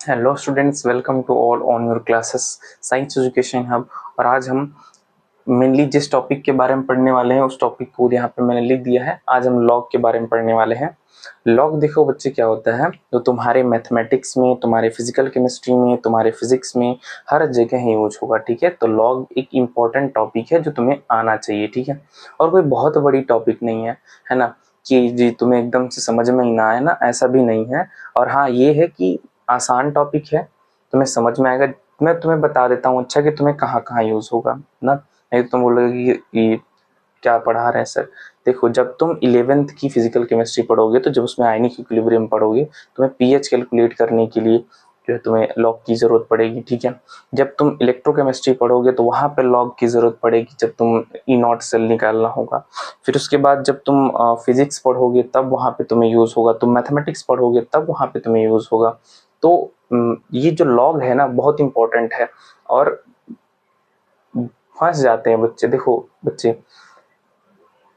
Hello students, welcome to all on your classes science education hub. और आज हम mainly जिस टॉपिक के बारे में पढ़ने वाले हैं उस टॉपिक को यहाँ पे मैंने लिख दिया है। आज हम लॉग के बारे में पढ़ने वाले हैं। लॉग देखो बच्चे क्या होता है, जो तुम्हारे मैथमेटिक्स में, तुम्हारे फिजिकल केमिस्ट्री में, तुम्हारे फिजिक्स में हर जगह यूज होगा। ठीक है, तो लॉग एक इम्पॉर्टेंट टॉपिक है जो तुम्हें आना चाहिए। ठीक है, और कोई बहुत बड़ी टॉपिक नहीं है ना, कि जी तुम्हें एकदम से समझ में ही ना आए ना, ऐसा भी नहीं है। और हाँ, ये है कि आसान टॉपिक है, तुम्हें समझ में आएगा। मैं तुम्हें बता देता हूँ अच्छा कि तुम्हें कहाँ कहाँ यूज होगा ना। नहीं तो तुम बोलोगे कि क्या पढ़ा रहे हैं सर। देखो, जब तुम 11th की फिजिकल केमिस्ट्री पढ़ोगे तो जब उसमें आयनिक इक्विलिब्रियम पढ़ोगे, तुम्हें पीएच कैलकुलेट करने के लिए जो है तुम्हें लॉग की जरूरत पड़ेगी। ठीक है, जब तुम इलेक्ट्रोकेमिस्ट्री पढ़ोगे तो वहां पे लॉग की जरूरत पड़ेगी, जब तुम ई नॉट सेल निकालना होगा। फिर उसके बाद जब तुम फिजिक्स पढ़ोगे तब वहां पे तुम्हें यूज होगा, तुम मैथमेटिक्स पढ़ोगे तब वहां पे तुम्हें यूज होगा। तो ये जो लॉग है ना, बहुत इंपॉर्टेंट है। और फंस जाते हैं बच्चे। देखो बच्चे,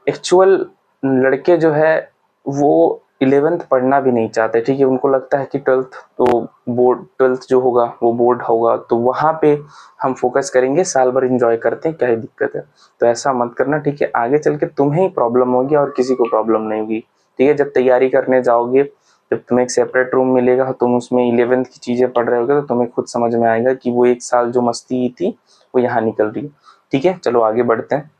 एक्चुअल लड़के जो है वो 11th पढ़ना भी नहीं चाहते। ठीक है, उनको लगता है कि 12th तो बोर्ड, 12th जो होगा वो बोर्ड होगा, तो वहां पे हम फोकस करेंगे, साल भर एंजॉय करते हैं, क्या ही दिक्कत है। तो ऐसा मत करना। ठीक है, आगे चल के तुम्हें ही प्रॉब्लम होगी और किसी को प्रॉब्लम नहीं होगी। ठीक है, जब तैयारी करने जाओगे, जब तुम्हें एक सेपरेट रूम मिलेगा, तुम उसमें 11th की चीजें पढ़ रहे होगे, तो तुम्हें खुद समझ में आएगा कि वो एक साल जो मस्ती थी वो यहाँ निकल रही है। ठीक है, चलो आगे बढ़ते हैं।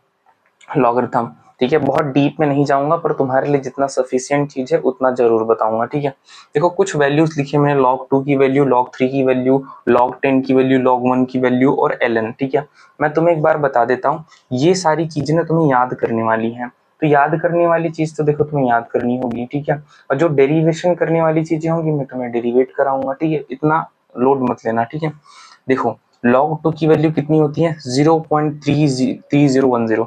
लॉगरिथम, ठीक है, बहुत डीप में नहीं जाऊंगा, पर तुम्हारे लिए जितना सफिशिएंट चीज है उतना जरूर बताऊंगा। ठीक है, देखो कुछ वैल्यूज लिखी मैंने, log 2 की वैल्यू, log 3 की वैल्यू, log 10 की वैल्यू, log 1 की वैल्यू और ln। ठीक है, मैं तुम्हें एक बार बता देता हूँ, ये सारी चीजें ना तुम्हें याद करने वाली हैं। तो याद करने वाली चीज तो देखो तुम्हें याद करनी होगी। ठीक है, और जो डेरिवेशन करने वाली चीजें होंगी मैं तुम्हें डेरिवेट कराऊंगा। ठीक है, इतना लोड मत लेना। ठीक है, देखो log 2 की वैल्यू कितनी होती है, 0.3010।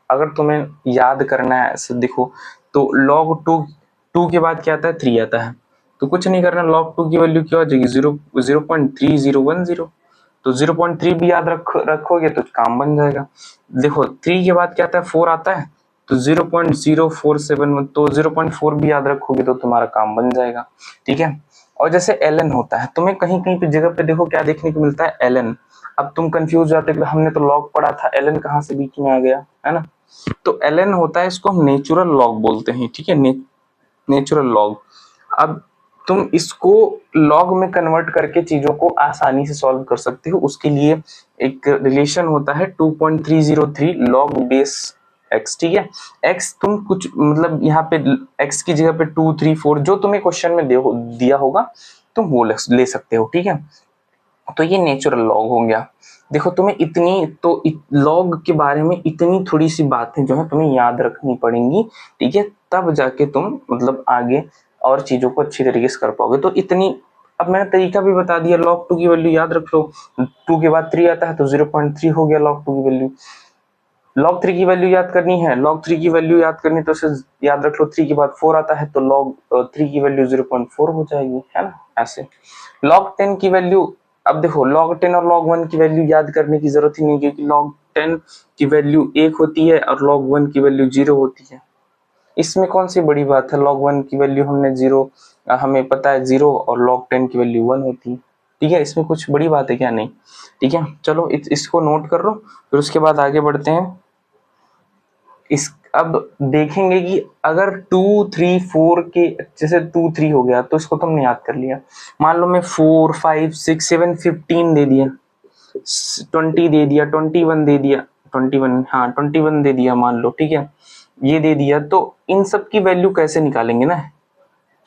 अगर तुम्हें याद करना है ऐसे, देखो तो log 2, 2 के बाद क्या आता है, 3 आता है। तो कुछ नहीं करना, log 2 की वैल्यू क्या हो जाएगी, 0.3010। तो 0.3 भी याद रखोगे तो काम बन जाएगा। देखो 3 के बाद क्या आता है, 4 आता है, तो 0.0471, तो 0.4 भी याद रखोगे तो तुम्हारा काम बन जाएगा। ठीक है, और जैसे ln होता है, तुम्हें कहीं कहीं पे जगह पे देखो क्या देखने को मिलता है, ln। अब तुम कंफ्यूज जाते हो, हमने तो log पढ़ा था, ln कहाँ से बीच में आ गया, है ना। तो ln होता है, इसको हम नेचुरल लॉग बोलते हैं। ठीक है, नेचुरल लॉग। अब तुम इसको लॉग में कन्वर्ट करके चीजों को आसानी से सॉल्व कर सकते हो। उसके लिए एक रिलेशन होता है 2.303 लॉग बेस x। ठीक है, x तुम कुछ मतलब यहाँ पे x की जगह पे 2, 3, 4 जो तुम्हें क्वेश्चन में दिया होगा तुम वो ले सकते हो। ठीक है, तो ये नेचुरल लॉग हो गया। देखो तुम्हें इतनी तो लॉग के बारे में इतनी थोड़ी सी बातें जो है तुम्हें याद रखनी पड़ेंगी। ठीक है, तब जाके तुम मतलब आगे और चीजों को अच्छी तरीके से कर पाओगे। तो इतनी, अब मैंने तरीका भी बता दिया, log 2 की वैल्यू याद रख लो, 2 के बाद 3 आता है तो 0.3 हो गया log 2 की वैल्यू। log 3 की वैल्यू याद करनी है, log 3 की वैल्यू याद करनी तो उसे याद रख लो, 3 के बाद 4 आता है तो log 3 की वैल्यू 0.4 हो जाएगी, है ना। ऐसे log 10 की वैल्यू, अब देखो log 10 और log 1 की वैल्यू याद करने की जरूरत ही नहीं, क्योंकि log 10 की वैल्यू 1 होती है और log 1 की वैल्यू 0 होती है। इसमें कौन सी बड़ी बात है, log 1 की वैल्यू हमने 0, हमें पता है 0, और log 10 की वैल्यू 1 होती है। ठीक है, इसमें कुछ बड़ी बात है क्या, नहीं। ठीक है, चलो इसको नोट कर लो, फिर उसके बाद आगे बढ़ते हैं। इस अब देखेंगे कि अगर 2, 3, 4 के, जैसे 2, 3 हो गया तो इसको तुमने याद कर लिया। मान लो मैं 4, 5, 6, 7, 15 दे दिया, 20 दे दिया, 21 दे दिया, 21, हाँ 21 दे दिया मान लो। ठीक है, ये दे दिया, तो इन सब की वैल्यू कैसे निकालेंगे ना,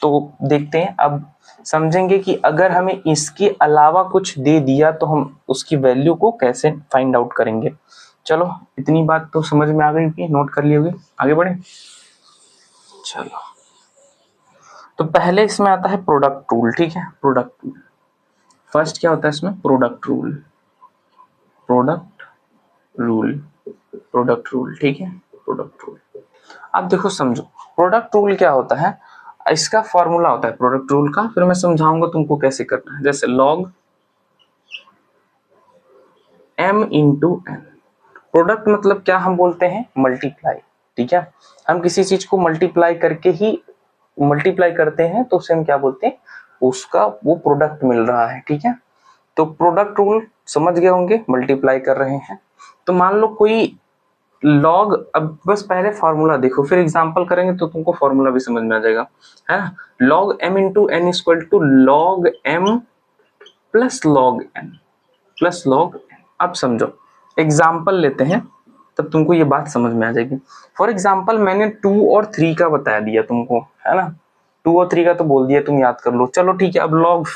तो देखते हैं। अब समझेंगे कि अगर हमें इसके अलावा कुछ दे दिया तो हम उसकी वैल्यू को कैसे फाइंड आउट करेंगे। चलो इतनी बात तो समझ में आ गई होगी, नोट कर ली होगी, आगे बढ़े। चलो, तो पहले इसमें आता है प्रोडक्ट रूल। ठीक है, प्रोडक्ट रूल फर्स्ट क्या होता है इसमें, product rule, product rule, product rule. ठीक है, प्रोडक्ट रूल। अब देखो समझो, प्रोडक्ट रूल क्या होता है, इसका फॉर्मूला होता है प्रोडक्ट रूल का, फिर मैं समझाऊंगा तुमको कैसे करना है। जैसे log m into n, product मतलब क्या हम बोलते हैं, मल्टीप्लाई। ठीक है, हम किसी चीज को मल्टीप्लाई करके ही मल्टीप्लाई करते हैं तो उसे हम क्या बोलते हैं, उसका वो प्रोडक्ट मिल रहा है, ठीक है। तो प्रोडक्ट रूल समझ गए होंगे, मल्टीप्लाई कर रहे हैं। तो मान लो कोई लॉग, अब बस पहले फॉर्मूला देखो, फिर एग्जांपल करेंगे तो तुमको फॉर्मूला भी समझ में आ जाएगा, है ना। Log m into N equal to log m plus log n plus log n। अब समझो, एग्जाम्पल लेते हैं तब तुमको ये बात समझ में आ जाएगी। फॉर एग्जाम्पल मैंने 2 और 3 का बता दिया तुमको, है ना। 2 और 3 का तो बोल दिया, तुम याद कर लो। चलो ठीक है, अब लॉग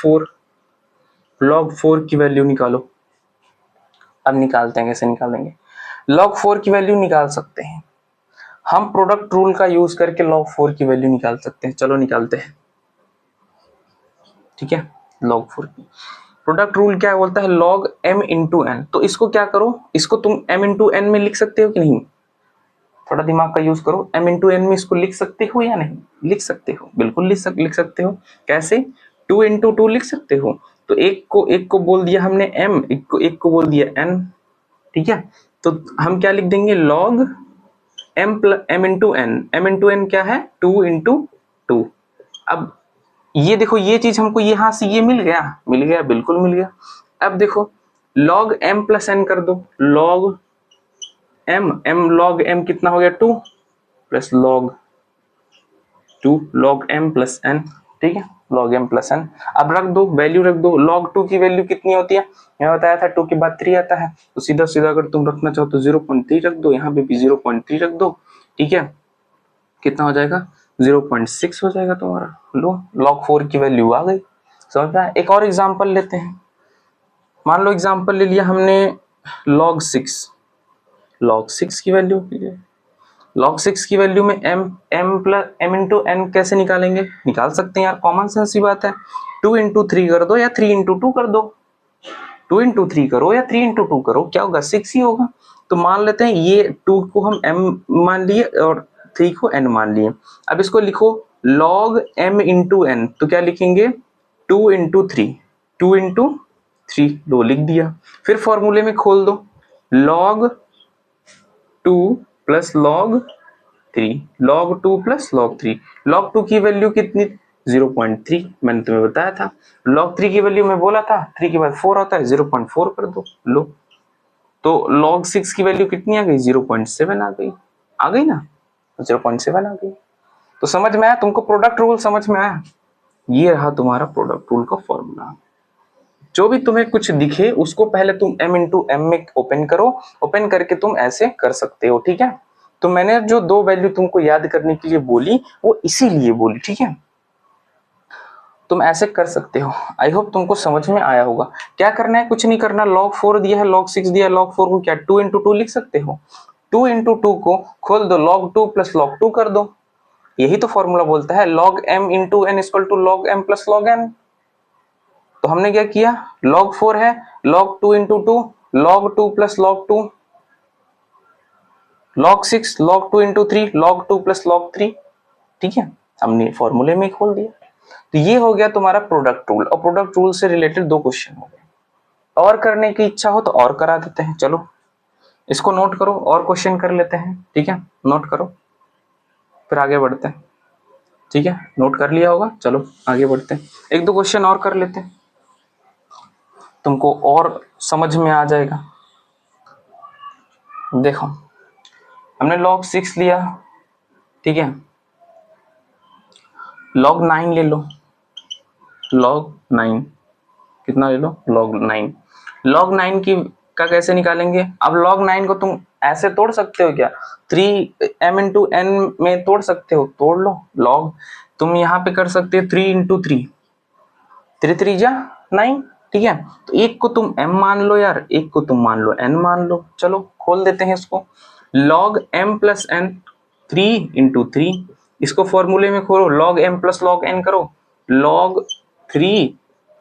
4 की वैल्यू निकालो। अब निकालते हैं, कैसे निकालेंगे? लॉग 4 की वैल्यू निकाल सकते हैं हम, प्रोडक्ट रूल का यूज करके लॉग 4 की वैल्यू निकाल सकते हैं। चलो निकालते हैं, ठीक है। लॉग 4 की प्रोडक्ट रूल क्या बोलता है? Log m into N. तो इसको क्या करो, इसको तुम m इंटू एन में लिख सकते हो कि नहीं? थोड़ा दिमाग का यूज करो, m इंटू एन में इसको लिख सकते हो या नहीं? लिख सकते हो, बिल्कुल लिख सकते हो। कैसे? 2 इंटू 2 लिख सकते हो। तो एक को बोल दिया हमने m, एक को बोल दिया n, ठीक है। तो हम क्या लिख देंगे? Log m into N. m into N क्या है? 2 इंटू 2। अब ये देखो, ये चीज हमको यहां से ये मिल गया, बिल्कुल मिल गया। अब देखो, log m प्लस n कर दो। log m log m कितना हो गया? 2 plus log 2 log m plus n, ठीक है। log m plus n। अब रख दो, वैल्यू रख दो। log 2 की वैल्यू कितनी होती है? यहाँ बताया था 2 के बाद 3 आता है, तो सीधा सीधा अगर तुम रखना चाहो तो 0.3 रख दो, यहाँ पे भी 0.3 रख दो, ठीक है। कितना हो जाएगा? 0.6 हो जाएगा तुम्हारा। लो, log 4 की वैल्यू आ गई। समझ में आया? एक और एग्जांपल लेते हैं। मान लो एग्जांपल ले लिया हमने log 6। log 6 की वैल्यू, log 6 की वैल्यू में m इंटू n कैसे निकालेंगे? निकाल सकते हैं यार, कॉमन सेंस की बात है। 2 इंटू 3 कर दो या 3 इंटू 2 कर दो। 2 इंटू 3 करो या 3 इंटू 2 करो, क्या होगा? 6 ही होगा। तो मान लेते हैं ये 2 को हम m मान लिए और 3 को n मान लिए। अब इसको लिखो log m इंटू n, तो क्या लिखेंगे? 2 इंटू 3, 2 इंटू 3, लो लिख दिया। फिर फॉर्मूले में खोल दो, log 2 plus log 3, log 2 plus log 3। log 2 की वैल्यू कितनी? 0.3, मैंने तुम्हें बताया था। log 3 की वैल्यू में बोला था 3 के बाद 4 आता है, 0.4 कर दो। लो, तो log 6 की वैल्यू कितनी आ गई? 0.7 आ गई ना, 0.7 आ गई। तो समझ में आया तुमको? प्रोडक्ट रूल समझ में आया? ये रहा तुम्हारा प्रोडक्ट रूल का फॉर्मूला। जो भी तुम्हें कुछ दिखे उसको पहले तुम m इंटू एम में ओपन करो, ओपन करके तुम ऐसे कर सकते हो, ठीक है। तो मैंने जो 2 वैल्यू तुमको याद करने के लिए बोली वो इसीलिए बोली, ठीक है। तुम ऐसे कर सकते हो। आई होप तुमको समझ में आया होगा। क्या करना है? कुछ नहीं करना। log 4 दिया है, log 6 दिया है, log 4 को क्या 2 इंटू 2 लिख सकते हो। 2 इंटू 2 को खोल दो, log 2 प्लस log 2 कर दो। यही तो फॉर्मूला बोलता है log m into n equal to log m plus log n। तो हमने क्या किया? log 4 है, log 2 into 2, log 2 plus log 2, log 6, log 2 into 3, log 2 plus log 3, ठीक है। हमने फॉर्मूले में खोल दिया। तो ये हो गया तुम्हारा प्रोडक्ट रूल, और प्रोडक्ट रूल से रिलेटेड 2 क्वेश्चन हो गए। और करने की इच्छा हो तो और करा देते हैं। चलो इसको नोट करो, और क्वेश्चन कर लेते हैं, ठीक है। नोट करो, फिर आगे बढ़ते हैं, ठीक है। नोट कर लिया होगा, चलो आगे बढ़ते हैं। 1-2 क्वेश्चन और कर लेते हैं, तुमको और समझ में आ जाएगा। देखो, हमने log 6 लिया, ठीक है। log 9 ले लो, log 9 कितना ले लो? log 9। log 9 की का कैसे निकालेंगे? अब log 9 को तुम ऐसे तोड़ सकते हो क्या? 3m इंटू n में तोड़ सकते हो, तोड़ लो। log तुम यहाँ पे कर सकते हो 3 इंटू 3, 3 3 जा 9, ठीक है। तो एक को तुम m मान लो यार, एक को तुम मान लो n मान लो। चलो खोल देते हैं इसको, log m plus n, 3 into 3, इसको फॉर्मूले में खोलो, log m plus log n करो, log 3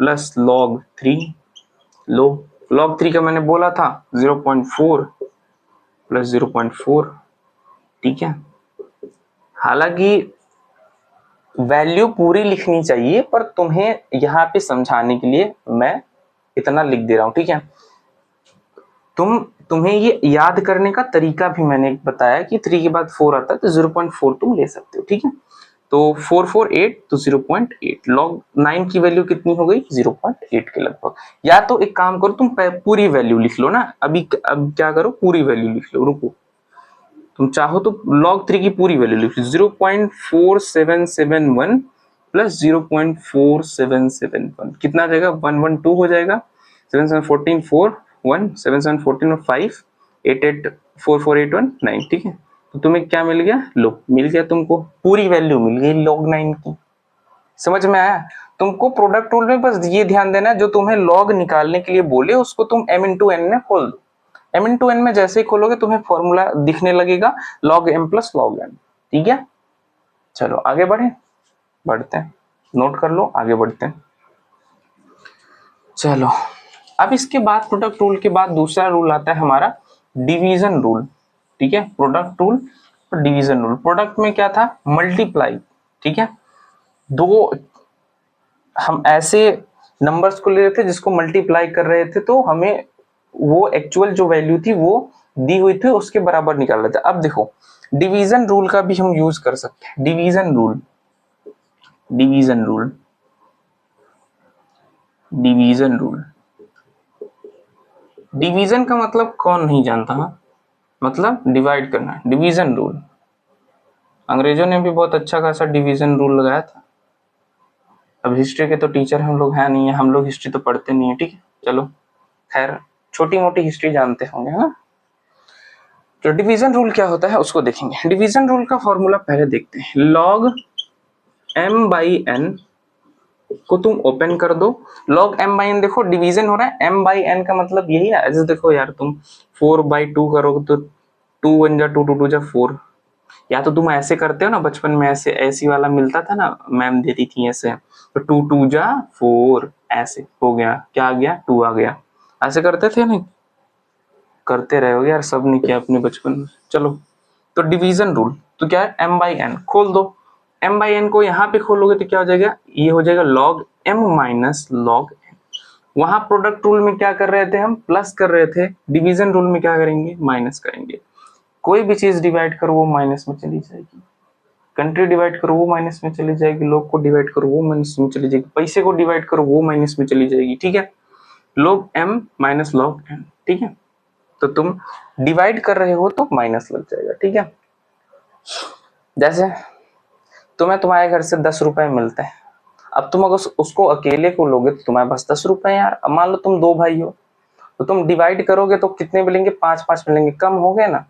प्लस log 3। लो, log 3 का मैंने बोला था 0.4 प्लस 0.4, ठीक है। हालांकि वैल्यू पूरी लिखनी चाहिए, पर तुम्हें यहाँ पे समझाने के लिए मैं इतना लिख दे रहा हूँ, ठीक है। तुम्हें ये याद करने का तरीका भी मैंने बताया कि 3 के बाद 4 आता है तो 0.4 तुम ले सकते हो, ठीक है। तो 448 तो 0.8, log 9 की वैल्यू कितनी हो गई 0.8 के लगभग। या तो एक काम करो तुम पूरी वैल्यू लिख लो ना, अब क्या करो पूरी वैल्यू लिख लो, रुको तुम चाहो तो log 3 की पूरी वैल्यू लिख लो 0.4771 प्लस 0.4771 कितना आ जाएगा 112 हो जाएगा, 7 7 14 4 1 7 7 14 और 5 8 8 4 4 8 1 9, ठीक है। तो तुम्हें क्या मिल गया, लो मिल गया तुमको पूरी वैल्यू मिल गई log 9 की। समझ में आया? तुमको प्रोडक्ट रूल में बस ये ध्यान देना है, जो तुम्हें log निकालने के लिए बोले उसको तुम m इंटू n में खोल दो। m इंटू n में जैसे ही खोलोगे तुम्हें फॉर्मूला दिखने लगेगा log m plus log n, ठीक है। चलो आगे बढ़ते हैं, नोट कर लो, आगे बढ़ते हैं। चलो अब इसके बाद प्रोडक्ट रूल के बाद दूसरा रूल आता है हमारा डिवीजन रूल, ठीक है। प्रोडक्ट रूल और डिवीजन रूल। प्रोडक्ट में क्या था, मल्टीप्लाई, ठीक है। दो हम ऐसे नंबर्स को ले रहे थे जिसको मल्टीप्लाई कर रहे थे, तो हमें वो एक्चुअल जो वैल्यू थी वो दी हुई थी उसके बराबर निकाल रहे थे। अब देखो डिवीजन रूल का भी हम यूज कर सकते हैं। Division rule, division rule, division rule, division का मतलब कौन नहीं जानता, हाँ मतलब डिवाइड करना। डिवीजन रूल अंग्रेजों ने भी बहुत अच्छा खासा डिवीजन रूल लगाया था। अब हिस्ट्री के तो टीचर हम लोग हैं नहीं है, हम लोग हिस्ट्री तो पढ़ते नहीं है, ठीक है। चलो खैर छोटी मोटी हिस्ट्री जानते होंगे, हाँ। तो डिवीजन रूल क्या होता है उसको देखेंगे। डिवीजन रूल का फॉर्मूला पहले देखते हैं। log m बाई n को तुम ओपन कर दो। log m बाई n देखो डिवीजन हो रहा है, m बाई n का मतलब यही है। ऐसे देखो यार तुम 4/2 करोगे तो 2 1 जा 2 2 2 जा 4, या तो तुम ऐसे करते हो ना बचपन में, ऐसे ऐसी वाला मिलता था ना, मैम देती थी ऐसे, तो 2 2 जा 4 ऐसे हो गया, क्या आ गया 2 आ गया, ऐसे करते थे नहीं, करते रहे हो यार, सब ने किया अपने बचपन में। चलो तो डिवीजन रूल तो क्या है, m बाई n खोल दो। m बाई n को यहाँ पे खोलोगे तो क्या हो जाएगा, ये हो जाएगा log m minus log n। वहां प्रोडक्ट रूल में क्या कर रहे थे हम, प्लस कर रहे थे, डिवीजन रूल में क्या करेंगे, माइनस करेंगे। कोई भी चीज डिवाइड करो वो माइनस में चली जाएगी, कंट्री डिवाइड करो वो माइनस में चली जाएगी, लोग को डिवाइड करो वो माइनस में चली जाएगी, पैसे को डिवाइड करो वो माइनस में चली जाएगी, ठीक है। log m minus log n, ठीक है। तो तुम डिवाइड कर रहे हो तो माइनस लग जाएगा, ठीक है। जैसे तुम्हें तुम्हारे घर से 10 रुपए मिलते हैं, अब तुम अगर उसको अकेले को लोगे तो तुम्हारे पास 10 रुपए यार। अब मान लो तुम 2 भाई हो, तो तुम डिवाइड करोगे तो कितने मिलेंगे, 5 5 मिलेंगे, कम हो गए ना,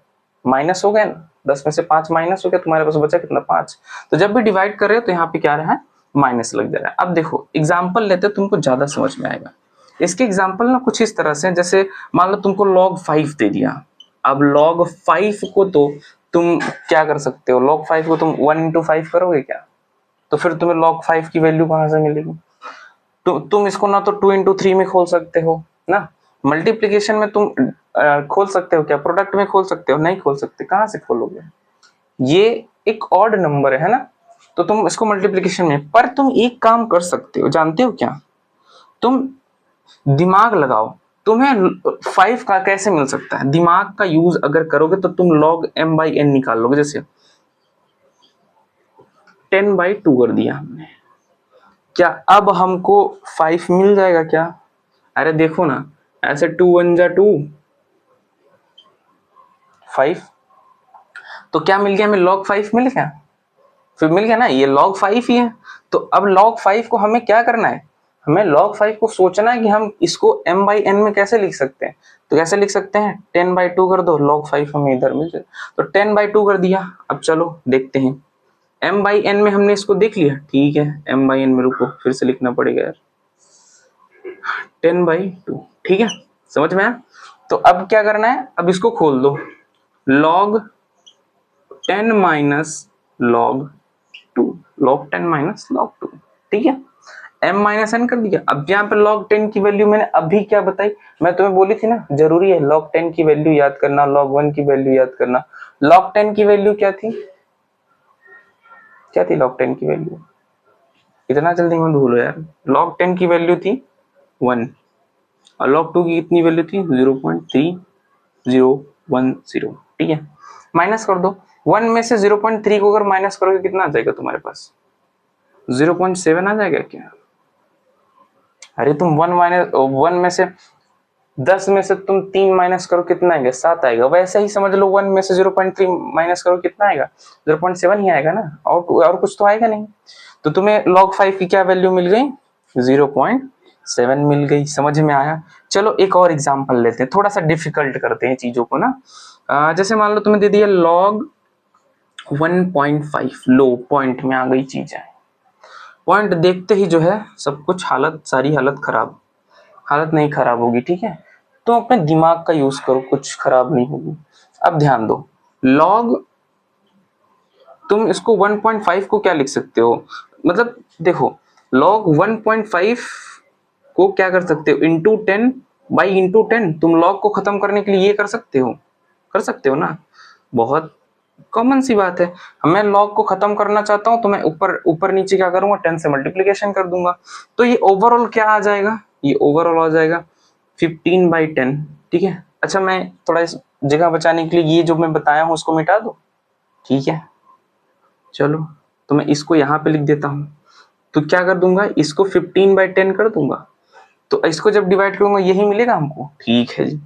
माइनस हो गए ना, 10 में से 5 माइनस हो गया, तुम्हारे पास बचा कितना 5। तो जब भी डिवाइड कर रहे हो तो यहाँ पे क्या रहा है, माइनस लग जा रहा है। अब देखो एग्जाम्पल लेते तुमको ज्यादा समझ में आएगा। इसके एग्जाम्पल ना कुछ इस तरह से, जैसे मान लो तुमको log 5 दे दिया। अब log 5 को तो तुम क्या कर सकते हो, log 5 को तुम 1 इंटू 5 करोगे क्या, तो फिर तुम्हें log 5 की वैल्यू कहां से मिलेगी। तो तुम इसको ना तो 2 इंटू 3 में खोल सकते हो ना, मल्टीप्लीकेशन में तुम खोल सकते हो क्या, प्रोडक्ट में खोल सकते हो, नहीं खोल सकते, कहां से खोलोगे, ये एक ऑड नंबर है ना, तो तुम इसको मल्टीप्लीकेशन में। पर तुम एक काम कर सकते हो, जानते हो क्या, तुम दिमाग लगाओ, तुम्हें 5 का कैसे मिल सकता है, दिमाग का यूज अगर करोगे तो तुम log m बाई n निकाल लोगे। जैसे 10/2 कर दिया हमने, क्या अब हमको 5 मिल जाएगा क्या, अरे देखो ना, ऐसे 2 1 जा 2 5, तो क्या मिल गया हमें, log 5 मिल गया, फिर मिल गया ना, ये log 5 ही है। तो अब log 5 को हमें क्या करना है, हमें log 5 को सोचना है कि हम इसको m बाई n में कैसे लिख सकते हैं। तो कैसे लिख सकते हैं, 10/2 कर दो, log 5 हमें इधर मिल जाए, तो 10/2 कर दिया। अब चलो देखते हैं, m बाई n में हमने इसको देख लिया, ठीक है, m बाई n में रुको फिर से लिखना पड़ेगा यार, 10/2, ठीक है, समझ में आया। तो अब क्या करना है, अब इसको खोल दो, log 10 minus log 2, log 10 minus log 2, ठीक है, m माइनस n कर दिया। अब यहाँ पे log 10 की वैल्यू मैंने अभी क्या बताई, मैं तुम्हें बोली थी ना, जरूरी है log 10 की वैल्यू याद करना, log 1 की वैल्यू याद करना। log 10 की वैल्यू क्या थी, क्या थी log 10 की वैल्यू, इतना जल्दी मत भूलो यार, log 10 की वैल्यू थी 1 और log 2 की कितनी वैल्यू थी 0.3010, ठीक है, माइनस कर दो। 1 में से 0.3 को अगर माइनस करोगे कितना आ जाएगा तुम्हारे पास? 0.7 आ जाएगा क्या? अरे तुम 1 में से 10 में से तुम 3 माइनस करो कितना आएगा? 7 आएगा। वैसे ही समझ लो 1 में से 0.3 माइनस करो कितना आएगा? 0.7 ही आएगा ना, और कुछ तो आएगा नहीं। तो तुम्हें log 5 की क्या वैल्यू मिल गई? 0.7 मिल गई। समझ में आया? चलो एक और एग्जांपल लेते हैं, थोड़ा सा डिफिकल्ट करते हैं चीजों को ना। जैसे मान लो तुम्हें दे दिया log 1.5, लो पॉइंट में आ गई चीजें। पॉइंट देखते ही जो है सब कुछ सारी हालत खराब। हालत नहीं खराब होगी, ठीक है? तो अपने दिमाग का यूज करो, कुछ खराब नहीं होगी। अब ध्यान दो, log तुम इसको 1.5 को क्या लिख सकते हो? मतलब देखो, log 1.5 को क्या कर सकते हो? Into 10 by into 10। तुम log को खत्म करने के लिए ये कर सकते हो ना। बहुत कॉमन सी बात है। मैं log को खत्म करना चाहता हूं तो मैं ऊपर नीचे क्या करूंगा? 10 से मल्टीप्लीकेशन कर दूंगा। तो ये ओवरऑल क्या आ जाएगा? ये ओवरऑल आ जाएगा 15/10, ठीक है? अच्छा, मैं थोड़ा इस जगह बचाने के लिए ये जो मैं बताया हूं उसको मिटा दो, ठीक है? चलो, तो मैं इसको यहाँ पे लिख देता हूँ। तो क्या कर दूंगा? इसको 15/10 कर दूंगा। तो इसको जब डिवाइड करूंगा यही मिलेगा हमको, ठीक है जी।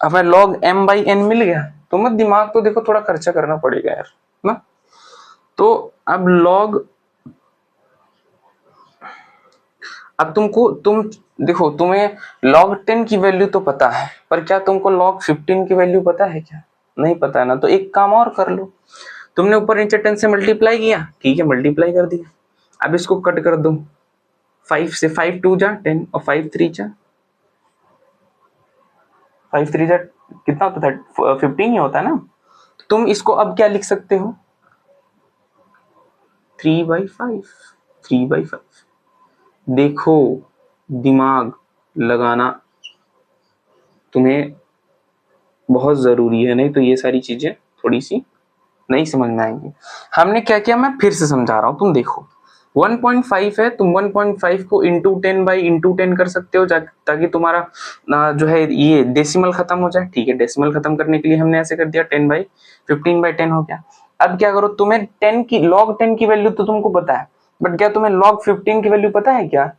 अब मैं log m/n मिल गया। तो मत दिमाग तो देखो थोड़ा खर्चा करना पड़ेगा यार ना। तो अब तुम देखो, तुम्हें log 10 की वैल्यू तो पता है, पर क्या तुमको log 15 की वैल्यू पता है क्या? नहीं पता है ना। तो एक काम और कर लो, तुमने ऊपर नीचे 10 से मल्टीप्लाई किया, ठीक है, मल्टीप्लाई कर दिया। अब इसको कट कर दो 5 से। 5 2 जा 10 और 5 3 जा कितना होता है? 15 ही होता है ना। तुम इसको अब क्या लिख सकते हो? 3/5। 3/5। देखो, दिमाग लगाना तुम्हें बहुत जरूरी है, नहीं तो ये सारी चीजें थोड़ी सी नहीं समझ में आएंगी। हमने क्या किया, मैं फिर से समझा रहा हूं। तुम देखो 1.5 है, तुम 1.5 को इंटू 10 बाई इंटू 10 कर सकते हो ताकि तुम्हारा जो है ये डेसिमल खत्म हो जाए, ठीक है? डेसिमल खत्म करने के लिए हमने ऐसे कर दिया 10/15/10 हो गया। अब क्या करो, तुम्हें 10 की log 10 की वैल्यू तो तुमको पता है, बट क्या तुम्हें log 15 की वैल्यू पता है क्या?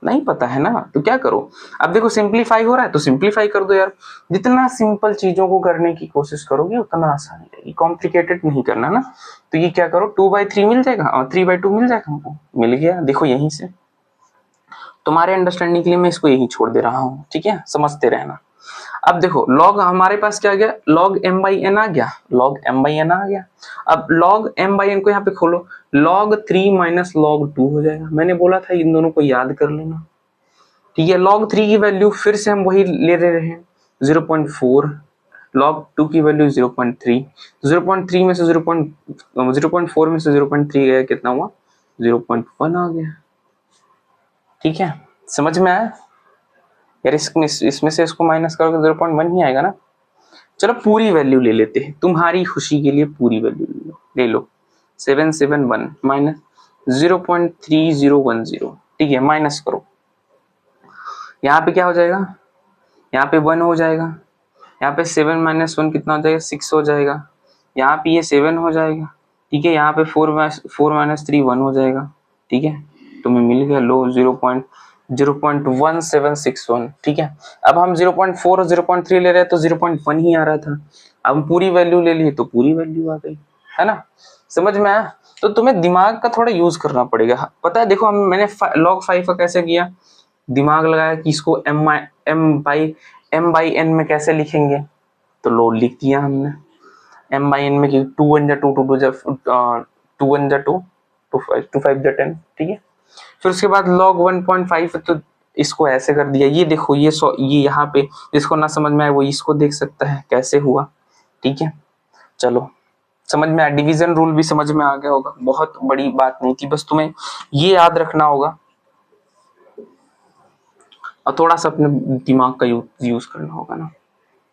नहीं पता है ना। तो क्या करो, अब देखो सिंपलीफाई हो रहा है तो सिंपलीफाई कर दो यार। जितना सिंपल चीजों को करने की कोशिश करोगे उतना आसानी रहेगी, कॉम्प्लिकेटेड नहीं करना ना। तो ये क्या करो, 2/3 मिल जाएगा और 3/2 मिल जाएगा हमको। मिल गया, देखो यहीं से। तुम्हारे अंडरस्टैंडिंग के लिए मैं इसको यहीं छोड़ दे रहा हूँ, ठीक है? समझते रहना। अब देखो log हमारे पास क्या आ गया? log m/n आ गया। log m/n आ गया। अब log m/n को यहाँ पे खोलो, log 3 माइनस log 2 हो जाएगा। मैंने बोला था इन दोनों को याद कर लेना, ठीक है? log 3 की वैल्यू फिर से हम वही ले रहे हैं 0.4, log 2 की वैल्यू 0.3। 0.3 में से 0.4 में से 0.3 गया, कितना हुआ? 0.1 आ गया, ठीक है? समझ में आया यार? इसमें से इसको माइनस करोगे 0.1 ही आएगा ना। चलो पूरी वैल्यू ले लेते हैं, तुम्हारी खुशी के लिए पूरी वैल्यू ले लो 771 माइनस 0.3010, ठीक है? माइनस करो, यहाँ पे क्या हो जाएगा? यहाँ पे 1 हो जाएगा। यहाँ पे 7 माइनस 1 कितना हो जाएगा? 6 हो जाएगा। यहाँ पे ये 7 हो जाएगा, ठीक है? यहाँ पे 4 माइनस 3 1 हो जाएगा, ठीक है? तुम्हें मिल गया लो 0.1761, ठीक है? अब हम 0.4 और 0.3 ले रहे हैं तो 0.1 ही आ रहा था। अब हम पूरी वैल्यू ले लिए तो पूरी वैल्यू आ गई, है ना? समझ में आया? तो तुम्हें दिमाग का थोड़ा यूज करना पड़ेगा। पता है, देखो मैंने log 5 का कैसे किया, दिमाग लगाया कि इसको m/n में कैसे लिखेंगे, तो लो लिख दिया हमने m/n में कि 2 1 जा 2 2 2 जा 2 1 जा 2 2 5 जा 10, ठीक है? फिर उसके बाद log 1.5 तो इसको ऐसे कर दिया। ये देखो, ये यहाँ पे जिसको ना समझ में आए वो इसको देख सकता है कैसे हुआ, ठीक है? चलो, समझ में आया? डिवीजन रूल भी समझ में आ गया होगा, बहुत बड़ी बात नहीं थी, बस तुम्हें ये याद रखना होगा और थोड़ा सा अपने दिमाग का यूज करना होगा ना।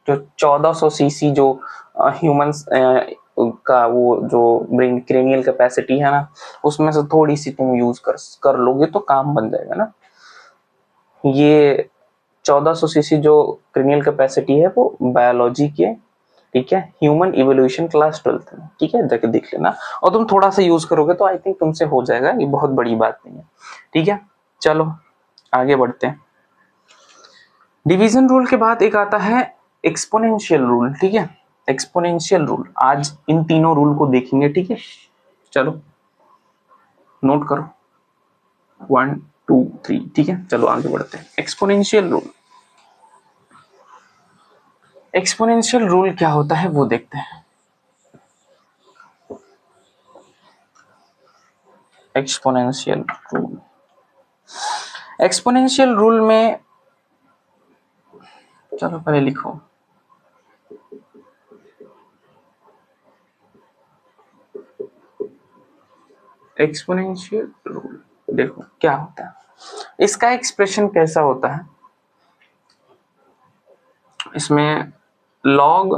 जो 1400 सीसी जो ह्यूमंस का वो जो ब्रेन क्रेनियल कैपेसिटी है ना, उसमें से थोड़ी सी तुम यूज कर लोगे तो काम बन जाएगा ना। ये 1400 सीसी जो क्रेनियल कैपेसिटी है वो बायोलॉजी के ठीक है, ह्यूमन इवोल्यूशन क्लास 12th में, ठीक है, जाके देख लेना, और तुम थोड़ा सा यूज करोगे तो आई थिंक तुमसे हो जाएगा, ये बहुत बड़ी बात नहीं है, ठीक है। चलो आगे बढ़ते हैं। डिवीजन रूल के बाद एक आता है एक्सपोनेंशियल रूल, ठीक है, एक्सपोनेंशियल रूल, आज इन तीनों रूल को देखेंगे, ठीक है। चलो नोट करो 1 2 3, ठीक है, चलो आगे बढ़ते हैं। एक्सपोनेंशियल रूल, एक्सपोनेंशियल रूल क्या होता है वो देखते हैं। एक्सपोनेंशियल रूल, एक्सपोनेंशियल रूल में चलो पहले लिखो, एक्सपोनेंशियल रूल देखो क्या होता है, इसका एक्सप्रेशन कैसा होता है, इसमें log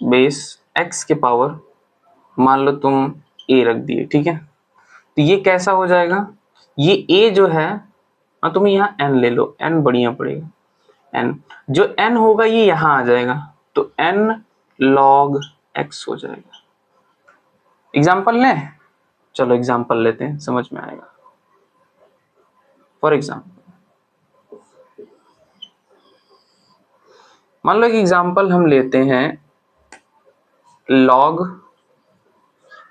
बेस x के पावर, मान लो तुम a रख दिए, ठीक है, तो ये कैसा हो जाएगा, ये a जो है, तुम यहाँ n ले लो, n बढ़िया पड़ेगा, n जो n होगा ये यहाँ आ जाएगा, तो n log x हो जाएगा। एग्जाम्पल लें, चलो एग्जाम्पल लेते हैं, समझ में आएगा। फॉर एग्जाम्पल मान लो एक एग्जाम्पल हम लेते हैं, log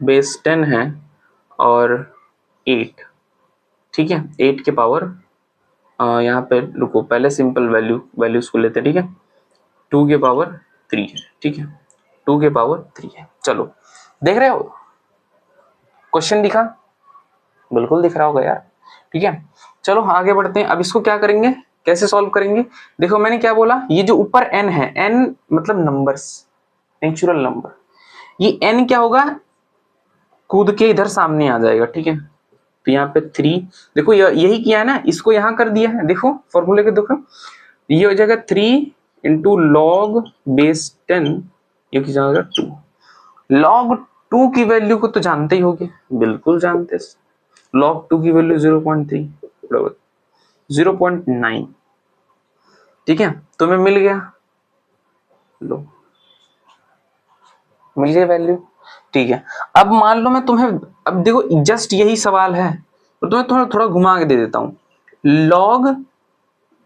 बेस 10 है और 8, ठीक है, 8 के पावर, यहाँ पे रुको, पहले सिंपल वैल्यूज को लेते हैं, ठीक है, 2 के पावर 3 है, ठीक है, 2 के पावर 3 है। चलो देख रहे हो, क्वेश्चन दिखा, बिल्कुल दिख रहा होगा यार, ठीक है। चलो आगे बढ़ते हैं, अब इसको क्या करेंगे, कैसे सॉल्व करेंगे। देखो मैंने क्या बोला, ये जो ऊपर n है, n मतलब नंबर्स, नेचुरल नंबर, ये n क्या होगा, कूद के इधर सामने आ जाएगा, ठीक है, तो यहाँ पे 3, देखो यही किया है ना, इसको यहाँ कर दिया है, देखो फॉर्मूले के, देखो ये हो जाएगा 3 इंटू लॉग बेस 10, ये की जाएगा 2, लॉग 2 की वैल्यू को तो जानते ही होगे, बिल्कुल जानते, लॉग 2 की वैल्यू 0.3 बराबर 0.9, ठीक है, तुम्हें मिल गया, लो मिल गई वैल्यू, ठीक है। अब मान लो मैं तुम्हें, अब देखो जस्ट यही सवाल है, तो तुम्हें थोड़ा घुमा के दे देता हूं, लॉग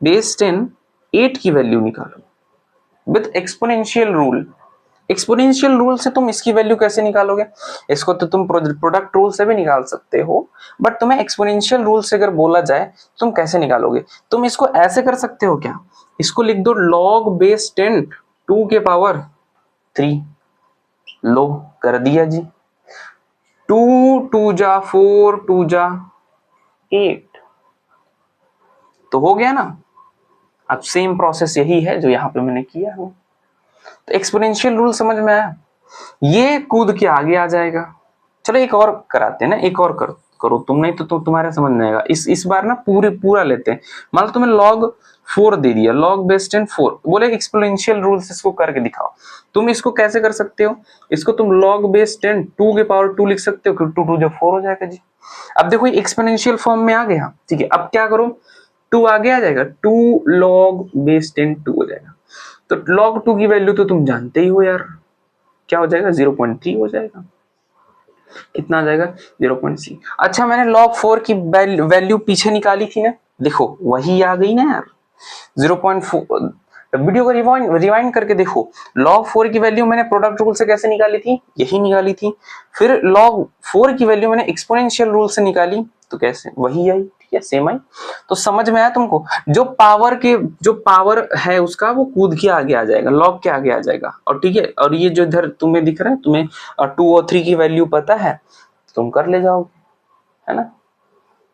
बेस 10 8 की वैल्यू निकालो with exponential rule. Exponential rule से तुम इसकी वैल्यू कैसे निकालोगे, इसको तो तुम प्रोडक्ट रूल से भी निकाल सकते हो, बट तुम्हें एक्सपोनेंशियल रूल से अगर बोला जाए तुम कैसे निकालोगे, तुम इसको ऐसे कर सकते हो क्या, इसको लिख दो log बेस 10 2 के पावर 3, लो कर दिया जी, 2 2 जा 4 2 जा 8, तो हो गया ना। अब सेम प्रोसेस यही है जो यहाँ पे मैंने किया है, तो एक्सपोनेंशियल रूल समझ में आया, ये कूद के आगे आ जाएगा। चलो एक और कराते हैं ना, एक और करो तुम, नहीं तो तुम्हारे समझ में आएगा, इस बार ना पूरा लेते हैं। मान लो तुम्हें log 4 दे दिया, log बेस 10 4, बोले एक्सपोनेंशियल रूल से इसको करके दिखाओ, तुम इसको कैसे कर सकते हो, इसको तुम log बेस 10 2 के पावर 2 लिख सकते हो, 2 2 जो 4 हो जाएगा जी। अब देखो एक्सपोनेंशियल फॉर्म में आ गया, ठीक है, अब क्या करो, 2 आगे आ जाएगा, 2 log बेस 10 2 हो जाएगा, तो log 2 की वैल्यू तो तुम जानते ही हो यार, क्या हो जाएगा 0.3 हो जाएगा, कितना आ जाएगा 0.3। अच्छा मैंने log 4 की वैल्यू पीछे निकाली थी ना, देखो वही आ गई ना यार, 0.4, वीडियो को रिवाइंड करके देखो, log 4 की वैल्यू मैंने प्रोडक्ट रूल से कैसे निकाली थी, यही निकाली थी, फिर log 4 की वैल्यू मैंने एक्सपोनेंशियल रूल से निकाली, तो कैसे वही आई, ठीक है, सेम आई। तो समझ में आया तुमको, जो पावर है उसका वो कूद के आगे आ जाएगा, log के आगे आ जाएगा, और ठीक है, और ये जो इधर तुम्हें दिख रहा है, तुम्हें 2 और 3 की वैल्यू पता है, तुम कर ले जाओगे, है ना,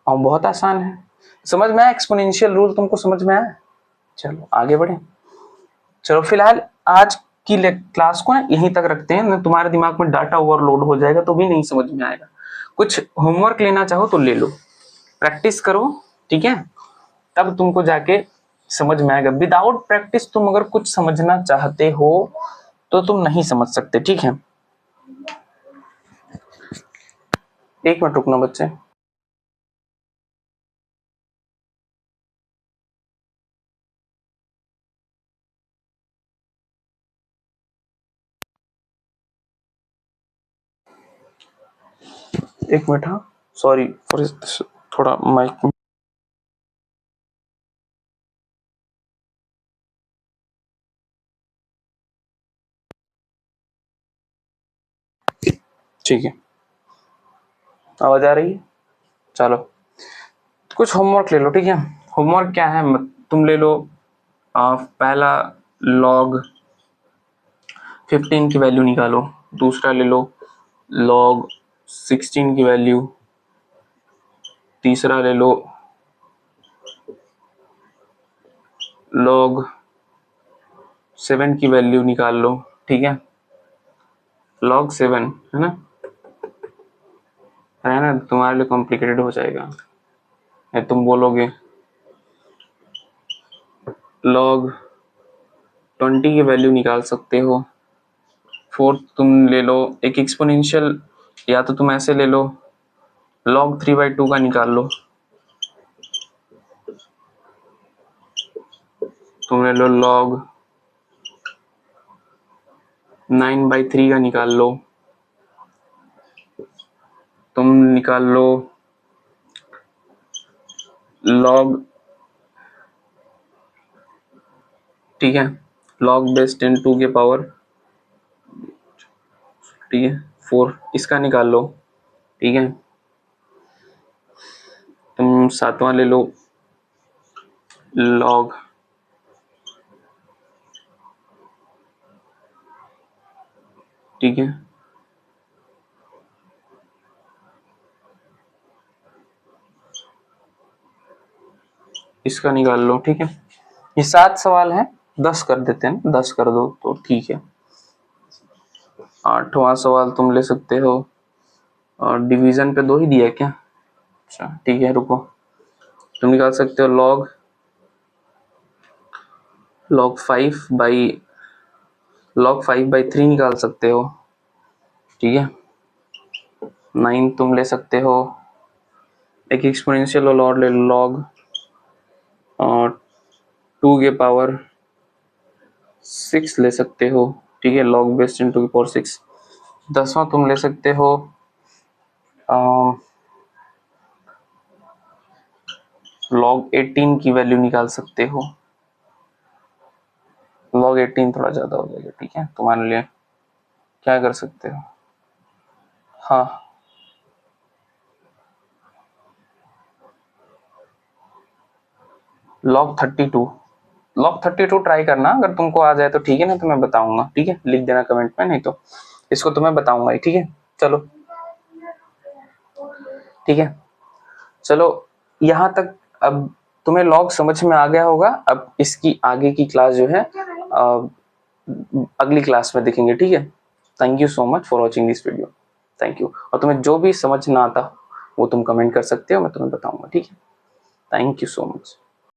और बहुत आसान है। समझ में आया एक्सपोनेंशियल रूल, तुमको समझ में आया। चलो आगे बढ़े, चलो फिलहाल आज की क्लास को ना यहीं तक रखते हैं, ना तुम्हारे दिमाग में डाटा ओवरलोड हो जाएगा तो भी नहीं समझ में आएगा, कुछ होमवर्क लेना चाहो तो ले लो, प्रैक्टिस करो, ठीक है, तब तुमको जाके समझ में आएगा, विदाउट प्रैक्टिस तुम अगर कुछ समझना चाहते हो तो तुम नहीं समझ सकते, ठीक है। एक मिनट रुकना बच्चे। एक मिनट, हाँ सॉरी फॉर थोड़ा माइक। ठीक है, आवाज आ रही है? चलो कुछ होमवर्क ले लो, ठीक है। होमवर्क क्या है, तुम ले लो पहला लॉग 15 की वैल्यू निकालो, दूसरा ले लो लॉग 16 की वैल्यू, तीसरा ले लो लॉग 7 की वैल्यू निकाल लो, ठीक है। लॉग 7 है ना, तुम्हारे लिए कॉम्प्लिकेटेड हो जाएगा, तुम बोलोगे लॉग 20 की वैल्यू निकाल सकते हो। फोर्थ तुम ले लो एक एक्सपोनेंशियल, या तो तुम ऐसे ले लो log 3/2 का निकाल लो, तुम ले लो log 9/3 का निकाल लो, तुम निकाल लो log, ठीक है, log बेस 10 2 के पावर, ठीक है 4, इसका निकाल लो, ठीक है। तुम सातवां ले लो log, ठीक है, इसका निकाल लो, ठीक है। ये 7 सवाल है, 10 कर देते हैं, 10 कर दो तो ठीक है। 8वां सवाल तुम ले सकते हो, और डिवीजन पे 2 ही दिया है क्या? अच्छा ठीक है, रुको, तुम निकाल सकते हो log 5/3 निकाल सकते हो, ठीक है। 9 तुम ले सकते हो, एक एक्सपोनेंशियल और ले लो log 2 के पावर 6 ले सकते हो, ठीक है, log बेस 10 2 की पावर 6। 10वां तुम ले सकते हो log 18 की वैल्यू निकाल सकते हो, log 18 थोड़ा ज्यादा हो जाएगा, ठीक है, तुम्हारे लिए क्या कर सकते हो, हाँ log 32 ट्राई करना, अगर तुमको आ जाए तो ठीक है ना, तो मैं बताऊंगा, ठीक है, लिख देना कमेंट में, नहीं तो इसको तुम्हें बताऊंगा, ठीक है। चलो ठीक है, चलो यहाँ तक अब तुम्हें लॉग समझ में आ गया होगा। अब इसकी आगे की क्लास जो है अगली क्लास में देखेंगे, ठीक है। Thank you so much for watching this video, thank you. और तुम्हें जो भी समझ ना आता वो तुम कमेंट कर सकते हो, मैं तुम्हें बताऊंगा, ठीक है। Thank you so much.